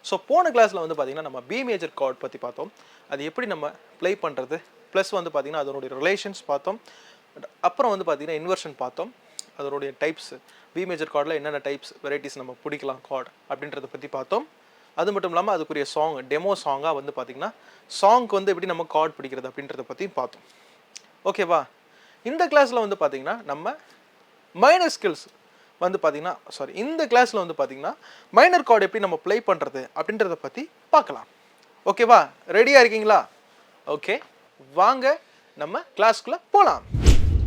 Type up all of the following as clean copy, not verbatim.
So போன கிளாஸில் வந்து பார்த்திங்கன்னா நம்ம பி மேஜர் கார்டு பற்றி பார்த்தோம். அது எப்படி நம்ம ப்ளே பண்ணுறது, ப்ளஸ் வந்து பார்த்திங்கன்னா அதனுடைய ரிலேஷன்ஸ் பார்த்தோம். அப்புறம் வந்து பார்த்திங்கன்னா இன்வர்ஷன் பார்த்தோம், அதனுடைய டைப்ஸ், பி மேஜர் கார்டில் என்னென்ன டைப்ஸ் வெரைட்டிஸ் நம்ம பிடிக்கலாம் கார்டு அப்படின்றத பற்றி பார்த்தோம். அது மட்டும் இல்லாமல் அதுக்குரிய சாங் டெமோ சாங்காக வந்து பார்த்திங்கன்னா சாங்க்கு வந்து எப்படி நம்ம கார்டு பிடிக்கிறது அப்படின்றத பற்றியும் பார்த்தோம். ஓகேவா? இந்த கிளாஸில் வந்து பார்த்திங்கன்னா நம்ம மைனர் ஸ்கில்ஸ் வந்து பார்த்திங்கன்னா இந்த கிளாஸில் வந்து பார்த்திங்கன்னா மைனர் கார்டு எப்படி நம்ம ப்ளே பண்ணுறது அப்படின்றத பற்றி பார்க்கலாம். ஓகேவா? ரெடியாக இருக்கீங்களா? ஓகே, வாங்க நம்ம கிளாஸ்க்குள்ளே போகலாம்.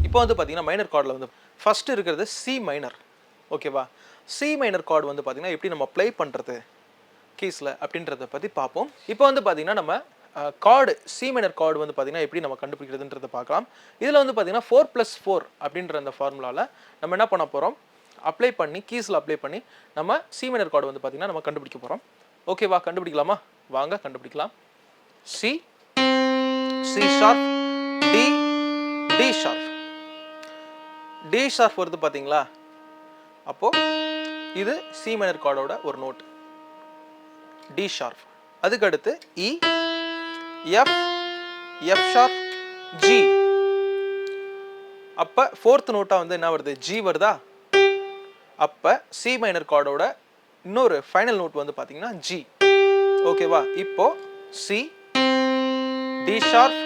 இப்போ வந்து பார்த்திங்கன்னா மைனர் கார்டில் வந்து ஃபஸ்ட்டு இருக்கிறது சி மைனர். ஓகேவா? சி மைனர் கார்டு வந்து பார்த்திங்கன்னா எப்படி நம்ம ப்ளே பண்ணுறது கீஸில் அப்படின்றத பற்றி பார்ப்போம். இப்போ வந்து பார்த்திங்கன்னா நம்ம கார்டு சி மைனர் கார்டு வந்து பார்த்திங்கன்னா எப்படி நம்ம கண்டுபிடிக்கிறதுன்றதை பார்க்கலாம். இதில் வந்து பார்த்திங்கன்னா 4+4 அப்படின்ற அந்த ஃபார்முலாவில் நம்ம என்ன பண்ண போகிறோம், அப்ளை பண்ணி கீஸில் அப்ளை பண்ணி நம்ம சி மைனர் கார்டு வந்து பார்த்திங்கன்னா நம்ம கண்டுபிடிக்க போகிறோம். ஓகேவா? கண்டுபிடிக்கலாமா? வாங்க கண்டுபிடிக்கலாம். C, C sharp, D, D sharp. D sharp வருது பார்த்தீங்களா? அப்போது இது சி மைனர் கார்டோட ஒரு நோட், டி ஷார்ப். அதுக்கு அடுத்து E, F, F sharp, G. அப்போ ஃபோர்த் நோட்டாக வந்து என்ன வருது, ஜி வருதா? அப்போ சி மைனர் கார்டோட இன்னொரு ஃபைனல் நோட் வந்து பார்த்தீங்கன்னா ஜி. ஓகேவா? இப்போ C, D sharp,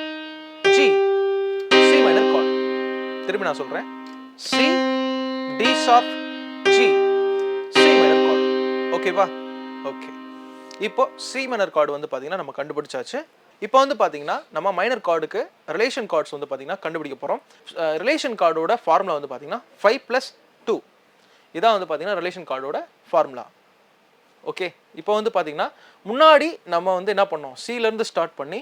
G, C minor chord. திரும்பி நான் சொல்கிறேன், C, D sharp, G, C minor chord. ஓகேவா? ஓகே, இப்போ சி மைனர் கார்டு வந்து பார்த்தீங்கன்னா நம்ம கண்டுபிடிச்சாச்சு. இப்போ வந்து பார்த்தீங்கன்னா நம்ம மைனர் கார்டுக்கு ரிலேஷன் கார்ட்ஸ் வந்து பார்த்தீங்கன்னா கண்டுபிடிக்க போகிறோம். ரிலேஷன் கார்டோட ஃபார்முலா வந்து பார்த்தீங்கன்னா 5+2. இதான் வந்து பார்த்தீங்கன்னா ரிலேஷன் கார்டோட ஃபார்முலா. ஓகே, இப்போ வந்து பார்த்தீங்கன்னா முன்னாடி நம்ம வந்து என்ன பண்ணோம், சிலேருந்து ஸ்டார்ட் பண்ணி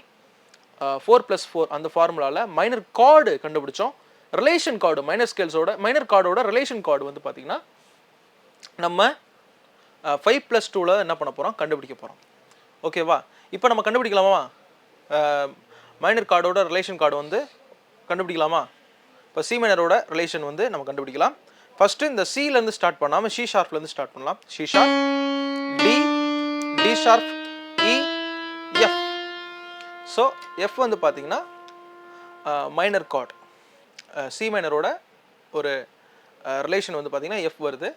4+4 அந்த ஃபார்முலாவில் மைனர் கார்டு கண்டுபிடிச்சோம். ரிலேஷன் கார்டு மைனர் ஸ்கேல்ஸோட மைனர் கார்டோட ரிலேஷன் கார்டு வந்து பார்த்தீங்கன்னா நம்ம 5+2ல என்ன பண்ண போகிறோம், கண்டுபிடிக்க போகிறோம். ஓகேவா? இப்போ நம்ம கண்டுபிடிக்கலாமா? மைனர் கார்டோட ரிலேஷன் கார்டு வந்து கண்டுபிடிக்கலாமா? இப்போ சி மைனரோட ரிலேஷன் வந்து நம்ம கண்டுபிடிக்கலாம். ஃபஸ்ட்டு இந்த சிலேருந்து ஸ்டார்ட் பண்ணாமல் சி ஷார்ப்லேருந்து ஸ்டார்ட் பண்ணலாம். C sharp, D, D sharp, E, F. So F வந்து பார்த்தீங்கன்னா மைனர் கார்டு, சி மைனரோட ஒரு ரிலேஷன் வந்து பார்த்தீங்கன்னா எஃப் வருது,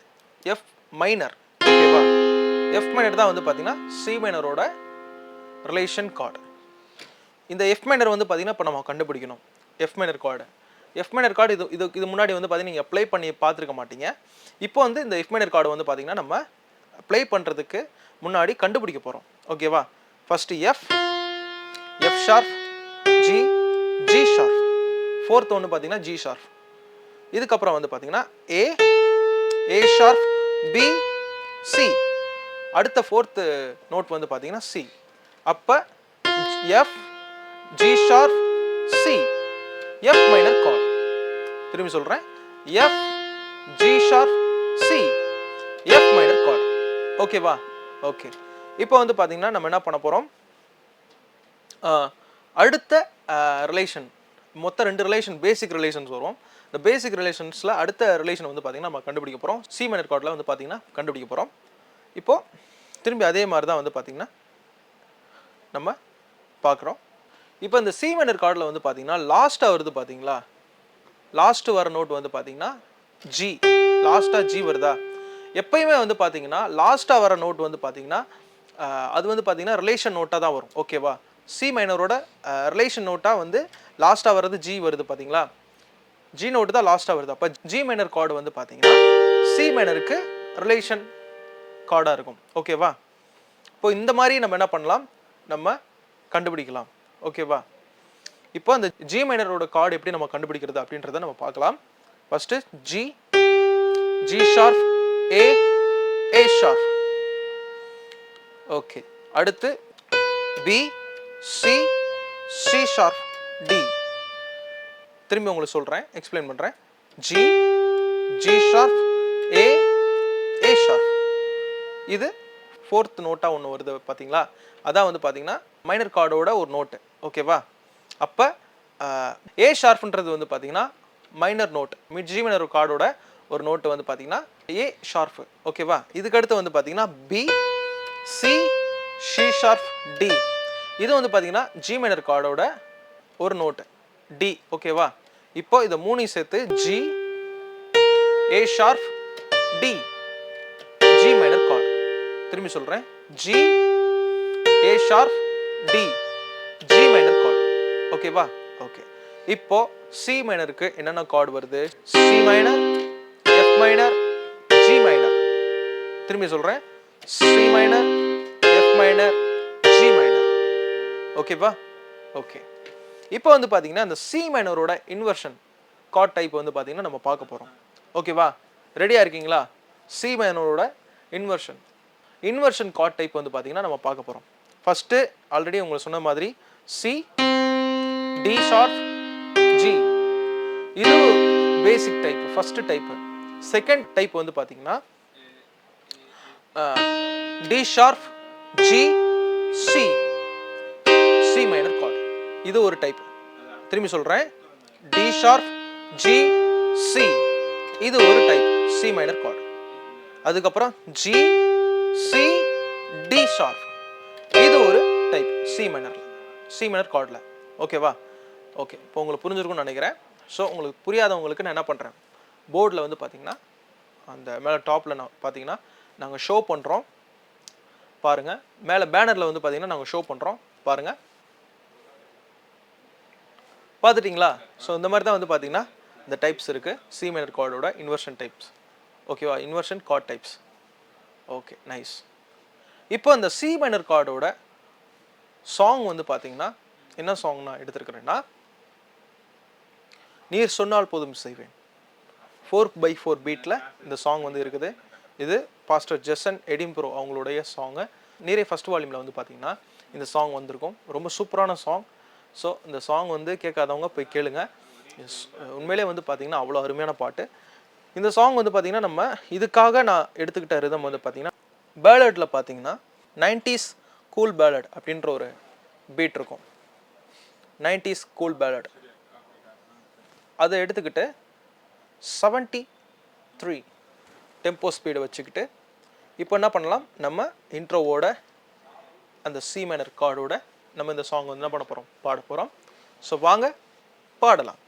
எஃப் மைனர். ஓகேவா? எஃப் மைனர் தான் வந்து பார்த்தீங்கன்னா சி மைனரோட ரிலேஷன் கார்டு. இந்த எஃப் மைனர் வந்து பார்த்தீங்கன்னா இப்போ நம்ம கண்டுபிடிக்கணும் F minor card. F minor chord இது முன்னாடி வந்து பார்த்தீங்கன்னா நீங்கள் ப்ளே பண்ணி பார்த்துருக்க மாட்டீங்க. இப்போ வந்து இந்த எஃப் மைனர் கார்டு வந்து பார்த்தீங்கன்னா நம்ம ப்ளே பண்ணுறதுக்கு முன்னாடி கண்டுபிடிக்க போகிறோம். ஓகேவா? First F, F sharp, G, G sharp. Fourth ஒன்று பார்த்தீங்கன்னா ஜி ஷார்ப். இதுக்கப்புறம் வந்து பார்த்தீங்கன்னா ஏ, ஏ ஷார்ப், பி, சி. அடுத்த ஃபோர்த்து நோட் வந்து பார்த்தீங்கன்னா சி. அப்போ F, G sharp, C, F minor chord. திரும்பி சொல்கிறேன், F, G sharp, C, F minor chord. ஓகேவா? ஓகே, இப்போ வந்து பார்த்தீங்கன்னா நம்ம என்ன பண்ண போகிறோம், அடுத்த ரிலேஷன் மொத்தம் 2 ரிலேஷன் பேசிக் ரிலேஷன்ஸ் வரும். இந்த பேசிக் ரிலேஷன்ஸில் அடுத்த ரிலேஷன் வந்து பார்த்தீங்கன்னா நம்ம கண்டுபிடிக்க போகிறோம். சி மைனர் கார்டில் வந்து பார்த்தீங்கன்னா கண்டுபிடிக்க போகிறோம். இப்போது திரும்பி அதே மாதிரி தான் வந்து பார்த்தீங்கன்னா நம்ம பார்க்குறோம். இப்போ இந்த சி மைனர் கார்டில் வந்து பார்த்தீங்கன்னா லாஸ்ட்டாக வருது பார்த்தீங்களா, லாஸ்ட்டு வர நோட் வந்து பார்த்தீங்கன்னா ஜி. லாஸ்ட்டாக ஜி வருதா? எப்பயுமே வந்து பார்த்தீங்கன்னா லாஸ்ட்டாக வர நோட் வந்து பார்த்தீங்கன்னா அது வந்து பார்த்தீங்கன்னா ரிலேஷன் நோட்டாக தான் வரும். ஓகேவா? சி மைனரோட ரிலேஷன் நோட்டாக வந்து லாஸ்ட்டாக வர்றது ஜி வருது பார்த்தீங்களா, ஜி நோட்டு தான் லாஸ்ட்டாக வருது. அப்போ ஜி மைனர் கார்டு வந்து பார்த்தீங்கன்னா சி மைனருக்கு ரிலேஷன் கார்டாக இருக்கும். ஓகேவா? இப்போ இந்த மாதிரி நம்ம என்ன பண்ணலாம், நம்ம கண்டுபிடிக்கலாம். ஓகேவா? இப்போ அந்த ஜி மைனரோட கார்டு எப்படி நம்ம கண்டுபிடிக்கிறது அப்படின்றத நம்ம பார்க்கலாம். First G, G sharp, A, A sharp. Okay, அடுத்து B, C, C sharp, D. திரும்பி உங்களுக்கு சொல்கிறேன், எக்ஸ்பிளைன் பண்ணுறேன். G, G sharp, A, A sharp. இது ஃபோர்த் நோட்டாக ஒன்று வருது பார்த்தீங்களா, அதான் வந்து பார்த்தீங்கன்னா மைனர் கார்டோட ஒரு நோட்டு. ஓகேவா? அப்போ ஏ ஷார்ப்ன்றது வந்து பார்த்தீங்கன்னா மைனர் நோட், ஜி மைனர் கார்டோட ஒரு நோட்டு வந்து பார்த்தீங்கன்னா ஏ ஷார்ப். ஓகேவா? இதுக்கு அடுத்து வந்து பார்த்தீங்கன்னா B, C, C sharp D. இது வந்து பார்த்தீங்கன்னா ஜி மைனர் கார்டோட ஒரு நோட்டு டி. ஓகேவா? இப்போ இதை மூணையும் சேர்த்து G, A sharp, D, G minor chord. திரும்பி சொல்றேன், G, A sharp, D, G minor chord. ஓகேவா? ஓகே. இப்போ சி மைனருக்கு என்னென்ன கார்டு வருது? C minor, F minor, G minor. திரும்பி சொல்றேன், C minor, F minor, G minor. ஓகேவா? ஓகே. இப்போ வந்து பாத்தீங்கன்னா இந்த சி மைனரோட இன்வர்ஷன் கார்ட் டைப் வந்து பாத்தீங்கன்னா நம்ம பார்க்க போறோம். ஓகேவா? ரெடியா இருக்கீங்களா? சி மைனரோட இன்வர்ஷன் கார்ட் டைப் வந்து பாத்தீங்கன்னா நம்ம பார்க்க போறோம். ஃபர்ஸ்ட் ஆல்ரெடி உங்களுக்கு சொன்ன மாதிரி சி, டி ஷார்ப், ஜி. இது basic type, first type. Second type வந்து பாத்தீங்கன்னா D sharp, G, C, C minor chord. இது ஒரு டைப். திரும்பி சொல்றேன், டி ஷார்ப், ஜி, சி. இது ஒரு டைப் சி மைனர் கார்டு. அதுக்கப்புறம் ஜி, சி, டி ஷார்ப். இது ஒரு டைப் சி மைனர் கார்டில். ஓகேவா? ஓகே. இப்போ உங்களுக்கு புரிஞ்சிருக்கும்னு நினைக்கிறேன். ஸோ உங்களுக்கு புரியாதவங்களுக்கு நான் என்ன பண்ணுறேன், போர்டில் வந்து பார்த்தீங்கன்னா அந்த மேலே டாப்பில் நான் பார்த்தீங்கன்னா நாங்கள் ஷோ பண்ணுறோம் பாருங்கள். மேலே பேனரில் வந்து பார்த்தீங்கன்னா நாங்கள் ஷோ பண்ணுறோம் பாருங்கள். பார்த்துட்டிங்களா? ஸோ இந்த மாதிரி தான் வந்து பார்த்தீங்கன்னா இந்த டைப்ஸ் இருக்குது சி மைனர் கார்டோட இன்வர்ஷன் டைப்ஸ். ஓகேவா? Inversion card types. Okay, nice. இப்போ இந்த சி மைனர் கார்டோட சாங் வந்து பார்த்தீங்கன்னா என்ன சாங் நான் எடுத்திருக்கிறேன்னா, நீர் சொன்னால் போதும் செய்வேன். 4/4 பீட்டில் இந்த சாங் வந்து இருக்குது. இது பாஸ்டர் ஜெசன் எடிம்ப்ரோ அவங்களுடைய சாங்கு. நீரே ஃபர்ஸ்ட் வால்யூமில் வந்து பார்த்தீங்கன்னா இந்த சாங் வந்திருக்கும். ரொம்ப சூப்பரான சாங். ஸோ இந்த சாங் வந்து கேட்காதவங்க போய் கேளுங்க. உண்மையிலே வந்து பார்த்தீங்கன்னா அவ்வளோ அருமையான பாட்டு. இந்த சாங் வந்து பார்த்தீங்கன்னா நம்ம இதுக்காக நான் எடுத்துக்கிட்ட ரிதம் வந்து பார்த்தீங்கன்னா பேலட்ல பார்த்தீங்கன்னா 90s கூல் பேலட் அப்படின்ற ஒரு பீட் இருக்கும். 90s கூல் பேலட் அதை எடுத்துக்கிட்டு 73 டெம்போ ஸ்பீடை வச்சுக்கிட்டு இப்போ என்ன பண்ணலாம், நம்ம இன்ட்ரோவோட அந்த சி மைனர் கார்டோட நம்ம இந்த சாங் வந்து என்ன பண்ண போகிறோம், பாட போகிறோம். ஸோ வாங்க பாடலாம்.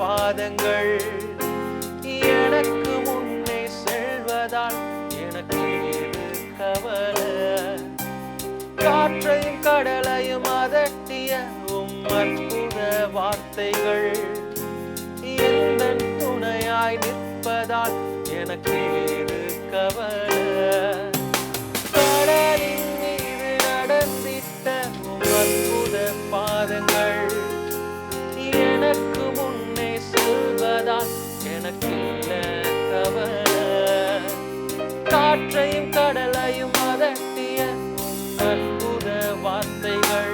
பாதங்கள் எனக்கு முன்னே செல்வதால் எனக்கு ஏது கவலை. காற்றையும் கடலையும் அதட்டிய அற்புத வார்த்தைகள் எந்தன் துணையாய் நிற்பதால் எனக்கு ஏது கவலை. கடலின் மீது நடந்திட்ட அற்புத பாதங்கள் எனக்கு முன்னே செல்வதால் எனக்கு இல்ல கவலை. காற்றையும் கடலையும் அதட்டிய அற்புத வார்த்தைகள்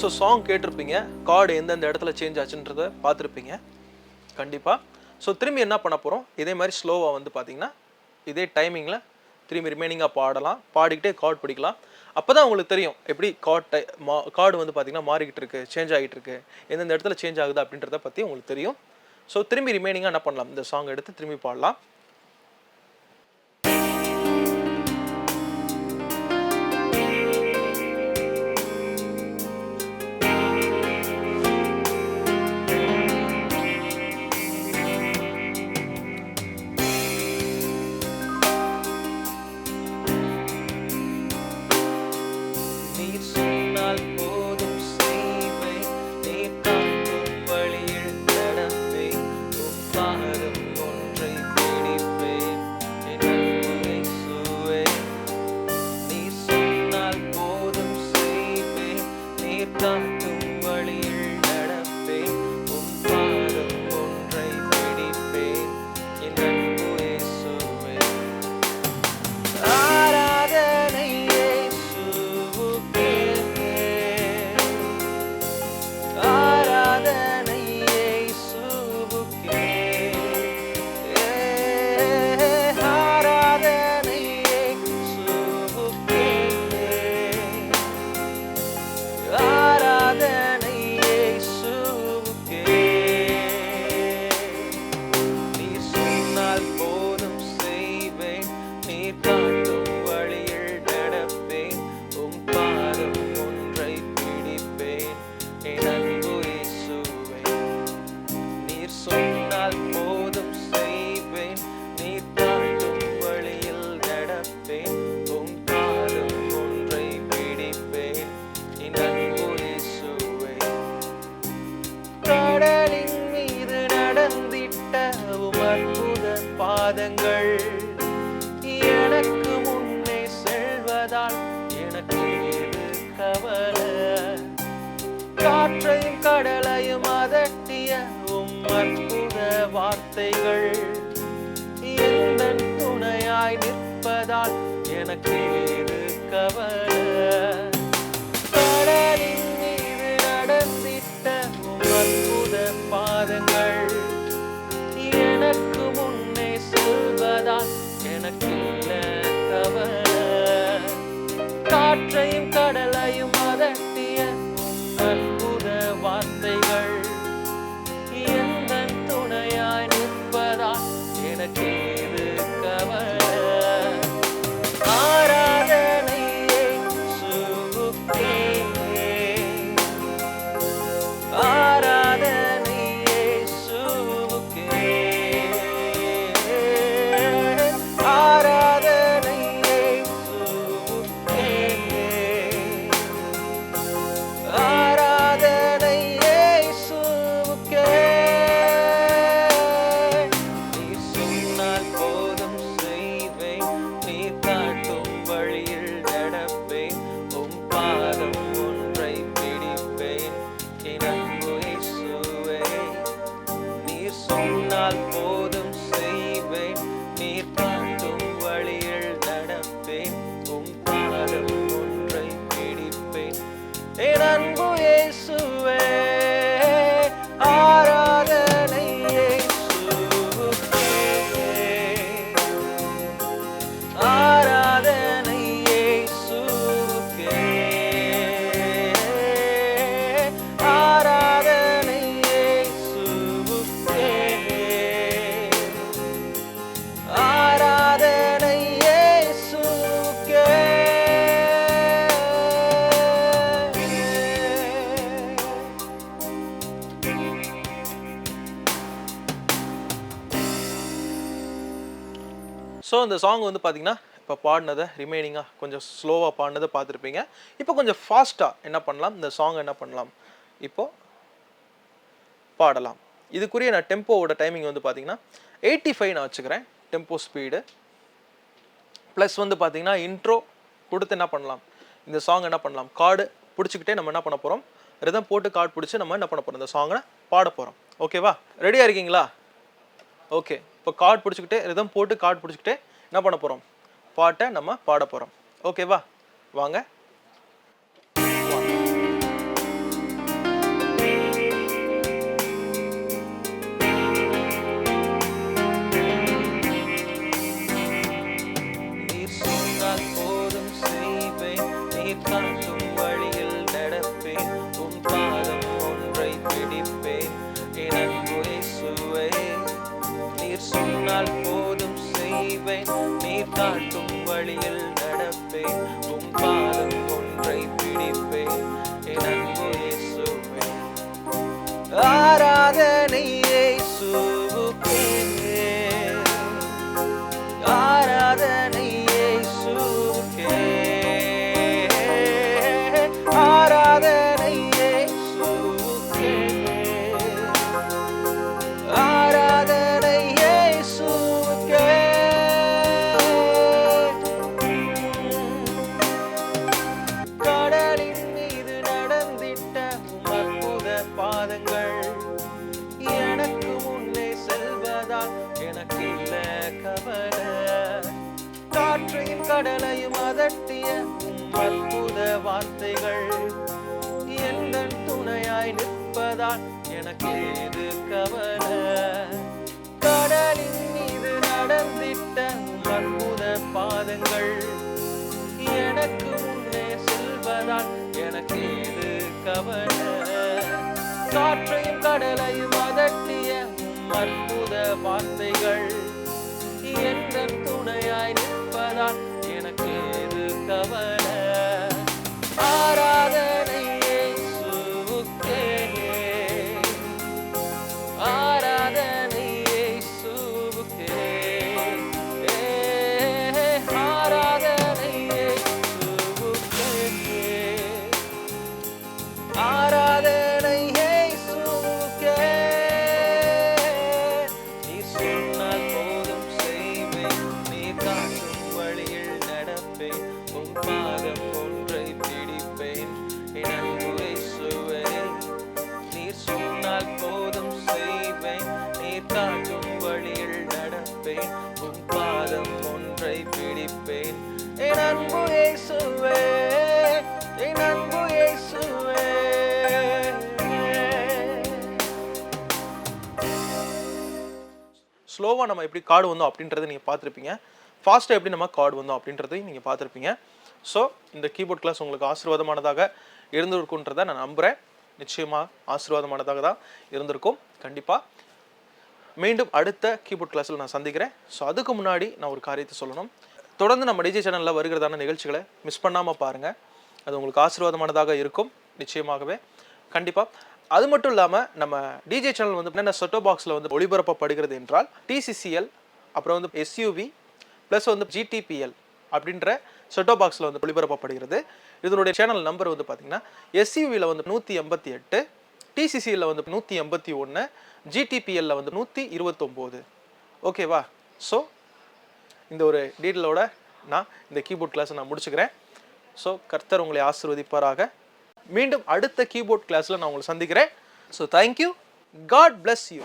ஸோ சாங் கேட்டிருப்பீங்க, கார்டு எந்தெந்த இடத்துல சேஞ்ச் ஆச்சுன்றத பார்த்துருப்பீங்க கண்டிப்பாக. ஸோ திரும்பி என்ன பண்ண போகிறோம், இதே மாதிரி ஸ்லோவாக வந்து பார்த்தீங்கன்னா இதே டைமிங்கில் திரும்பி ரிமைனிங்காக பாடலாம், பாடிக்கிட்டே கார்டு பிடிக்கலாம். அப்போ தான் உங்களுக்கு தெரியும் எப்படி கார்டு வந்து பார்த்தீங்கன்னா மாறிக்கிட்டு இருக்கு, சேஞ்ச் ஆகிட்டு இருக்கு, எந்தெந்த இடத்துல சேஞ்ச் ஆகுது அப்படின்றத பற்றி உங்களுக்கு தெரியும். ஸோ திரும்பி ரிமைனிங்காக என்ன பண்ணலாம், இந்த சாங் எடுத்து திரும்பி பாடலாம். பாதங்கள் எனக்கு முன்னே செல்வதால் எனக்கு ஏது கவலை, காற்றையும் கடலையும் அதட்டிய உம் அற்புத வார்த்தைகள் எந்தன் துணையாய் நிற்பதால் எனக்கு ஏது கவலை, கடலின் மீது நடந்திட்ட உம் அற்புத பாதங்கள் எனக்கு முன்னே செல்வதால் எனக்கு இல்ல கவலை, காற்றையும் கடலையும் அதட்டிய உம் அற்புத வார்த்தைகள் எந்தன் துணையாய் நிற்பதால் எனக்கு ஏது கவலை, ஆராதனை இயேசுவுக்கே, ஆராதனை இயேசுவுக்கே, ஆராதனை இயேசுவுக்கே, ஆராதனை இயேசுவுக்கே. நீர் சொன்னால் போதும் செய்வேன், நீர் காட்டும் வழியில் நடப்பேன், உம் பாதம் ஒன்றை பிடிப்பேன் என் அன்பு இயேசுவே. நீர் சொன்னால் போதும் செய்வேன், நீர் காட்டும் வழியில் நடப்பேன், உம் பாதம் ஒன்றை பிடிப்பேன் என் அன்பு இயேசுவே. ஆராதனை இயேசுவுக்கே, ஆராதனை இயேசுவுக்கே, ஆராதனை இயேசுவுக்கே, ஆராதனை இயேசுவுக்கே. ஸோ இந்த சாங் வந்து பார்த்தீங்கன்னா இப்போ பாடினதை ரிமைனிங்காக கொஞ்சம் ஸ்லோவாக பாடினதை பார்த்துருப்பீங்க. இப்போ கொஞ்சம் ஃபாஸ்ட்டாக என்ன பண்ணலாம், இந்த சாங் என்ன பண்ணலாம், இப்போது பாடலாம். இதுக்குரிய நான் டெம்போவோட டைமிங் வந்து பார்த்தீங்கன்னா 85 நான் வச்சுக்கிறேன் டெம்போ ஸ்பீடு. ப்ளஸ் வந்து பார்த்தீங்கன்னா இன்ட்ரோ கொடுத்து என்ன பண்ணலாம், இந்த சாங் என்ன பண்ணலாம், கார்டு பிடிச்சிக்கிட்டே நம்ம என்ன பண்ண போகிறோம், ரிதம் போட்டு கார்டு பிடிச்சி நம்ம என்ன பண்ண போகிறோம், இந்த சாங்கை பாட போகிறோம். ஓகேவா, ரெடியாக இருக்கீங்களா? ஓகே, இப்போ கார்டு பிடிச்சிக்கிட்டே ரிதம் போட்டு கார்டு பிடிச்சிக்கிட்டே என்ன பண்ண போகிறோம், பாட்டை நம்ம பாட போகிறோம். ஓகேவா, வாங்க. 1 பாதங்கள் எனக்கு முன்னே செல்வதால் எனக்கு இல்ல கவலை. காற்றையும் கடலையும் அதட்டிய அற்புத வார்த்தைகள் எந்தன் துணையாய் நிற்பதால் எனக்கு ஏது கவலை. கடலின் மீது நடந்திட்ட அற்புத பாதங்கள் எனக்கு முன்னே செல்வதால் எனக்கு ஏது கவலை. காற்றையும் கடலையும் அதட்டிய அற்புத வார்த்தைகள் எந்தன் துணையாய் நிற்பதால் எனக்கு ஏது கவலை. ஆராதனை இயேசுவுக்கே, ஆராதனை இயேசுவுக்கே, ஆராதனை இயேசுவுக்கே, ஆராதனை இயேசுவுக்கே. நீ சொன்னால் போதும் செய்வேன், நீ காட்டும் வழியில் நடப்பேன், உன் பாதம் ஒன்றை பிடிப்பேன் என் அன்பு இயேசுவே. நீர் சொன்னால் போதும் செய்வேன், நீர் காட்டும் வழியில் நடப்பேன், உன் பாதம் ஒன்றை பிடிப்பேன் என் அன்பு இயேசுவே, என் அன்பு இயேசுவே. ஸ்லோவா நம்ம எப்படி கார்டு வந்தோம் அப்படின்றத நீங்க பார்த்துருப்பீங்க. ஃபாஸ்ட்டாக எப்படி நம்ம கார்டு வந்தோம் அப்படின்றதையும் நீங்கள் பார்த்துருப்பீங்க. ஸோ இந்த கீபோர்ட் கிளாஸ் உங்களுக்கு ஆசீர்வாதமானதாக இருந்திருக்குன்றதை நான் நம்புகிறேன். நிச்சயமாக ஆசீர்வாதமானதாக தான் இருந்திருக்கும். கண்டிப்பாக மீண்டும் அடுத்த கீபோர்ட் கிளாஸில் நான் சந்திக்கிறேன். ஸோ அதுக்கு முன்னாடி நான் ஒரு காரியத்தை சொல்லணும். தொடர்ந்து நம்ம டிஜே சேனலில் வருகிறதான நிகழ்ச்சிகளை மிஸ் பண்ணாமல் பாருங்கள். அது உங்களுக்கு ஆசீர்வாதமானதாக இருக்கும் நிச்சயமாகவே, கண்டிப்பாக. அது மட்டும் இல்லாமல் நம்ம டிஜே சேனல் வந்து என்னென்ன செட்டோ பாக்ஸில் வந்து ஒளிபரப்பப்படுகிறது என்றால் TCCL, அப்புறம் வந்து SUV ப்ளஸ் வந்து GTPL அப்படின்ற செட்டோ பாக்ஸில் வந்து ஒளிபரப்பப்படுகிறது. இதனுடைய சேனல் நம்பர் வந்து பார்த்தீங்கன்னா SUVயில் வந்து 188, TCCயில் வந்து 181, GTPLல வந்து 129. ஓகேவா? ஸோ இந்த ஒரு டீட்டெயிலோட நான் இந்த கீபோர்ட் கிளாஸை நான் முடிச்சுக்கிறேன். ஸோ கர்த்தர் உங்களை ஆசீர்வதிப்பாராக. மீண்டும் அடுத்த கீபோர்ட் கிளாஸில் நான் உங்களை சந்திக்கிறேன். So thank you. God bless you.